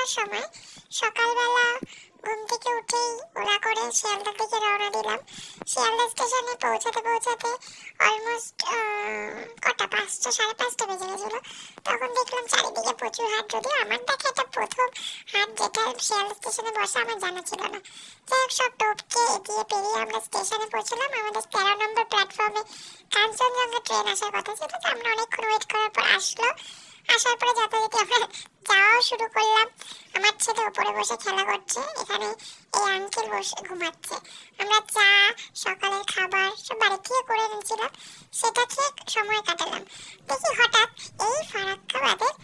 যাওয়ার সময় সকালবেলা ঘুম থেকে উঠেই ওলা করে শিয়ালদার দিকে রওনা দিলাম। শিয়ালদা স্টেশনে পৌঁছাতে পৌঁছাতে অলমোস্ট কটা 5টা 5:30 বেজে গেছিল। তখন দেখলাম চারিদিকে প্রচুর হাট, যদিও আমার দেখা এটা প্রথম হাট যেটা শিয়ালদা স্টেশনে বসে, আমার জানা ছিল না। যাই হোক, সব টপকে দিয়ে পেরিয়ে আমরা স্টেশনে পৌঁছলাম। আমাদের 13 নম্বর প্ল্যাটফর্মে কাঞ্চনজঙ্ঘা ট্রেন আসার কথা ছিল, তো আমরা অনেকক্ষণ ওয়েট করার পর আসলো। আসার পরে যথারীতি আমরা যাওয়াও শুরু করলাম। আমার ছেলে উপরে বসে খেলা করছে, এখানে এই আঙ্কেল বসে ঘুমাচ্ছে। আমরা চা, সকালের খাবার সব বাড়ি থেকে করে এনেছিলাম, সেটা খেয়ে সময় কাটালাম। দেখি হঠাৎ এই ফারাক্কাবাদের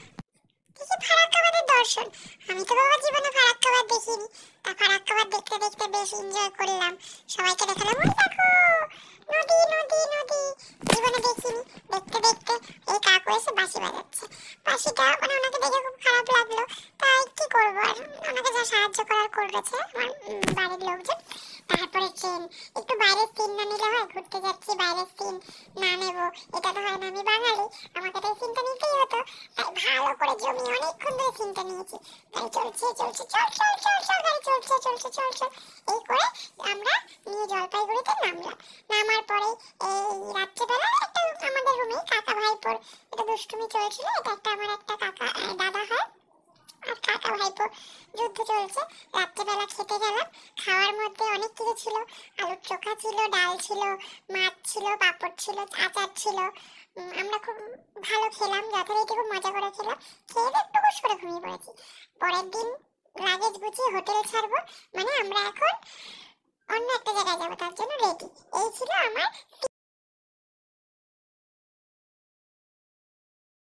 দর্শন। আমি তো বাবা জীবনে ফারাক্কাবাদ দেখিনি, তা ফারাক্কাবাদ দেখতে দেখতে বেশ এনজয় করলাম। সবাইকে দেখালাম, ওই দেখো নদী নদী নদী, জীবনে দেখিনি। দেখতে দেখতে এই কাকু এসে বাঁশি বাজাচ্ছে। বাঁশিটা মানে ওনাকে দেখে খুব খারাপ লাগলো, তাই কি করবো আর, ওনাকে যা সাহায্য করার করেছে আমার বাড়ির লোকজন। তারপরে ট্রেন একটু বাইরের সিন না নিলে হয়, ঘুরতে যাচ্ছি বাইরের সিন না নেবো এটা তো হয় না। আমি বাঙালি, আমাকে তো এই সিনটা নিতেই হতো, তাই ভালো করে জমি অনেকক্ষণ ধরে সিনটা নিয়েছি। গাড়ি চলছে চলছে, চল চল চল চল, গাড়ি চলছে চলছে চল চল, এই করে আমরা নিয়ে জলপাইগুড়িতে নামলাম। নামার পরে এই রাত্রেবেলা একটা আমাদের রুমে কাকা ভাইপোর এটা দুষ্টুমি চলছিল। এটা একটা আমার একটা কাকা দাদা হয়, আর কাকা ভাইপো যুদ্ধ চলছে। রাত্রেবেলা খেতে গেলাম, খাওয়ার মধ্যে অনেক কিছু ছিল। আলুর চোখা ছিল, ডাল ছিল, মাছ ছিল, পাঁপড় ছিল, আচার ছিল। আমরা খুব ভালো খেলাম, যথারীতি খুব মজা করে খেলাম। খেয়ে একটু হুশ করে ঘুমিয়ে পড়েছি। পরের দিন লাগেজ গুছিয়ে হোটেল ছাড়বো, মানে আমরা এখন অন্য একটা জায়গায় যাবো, তার জন্য রেডি। এই ছিল আমার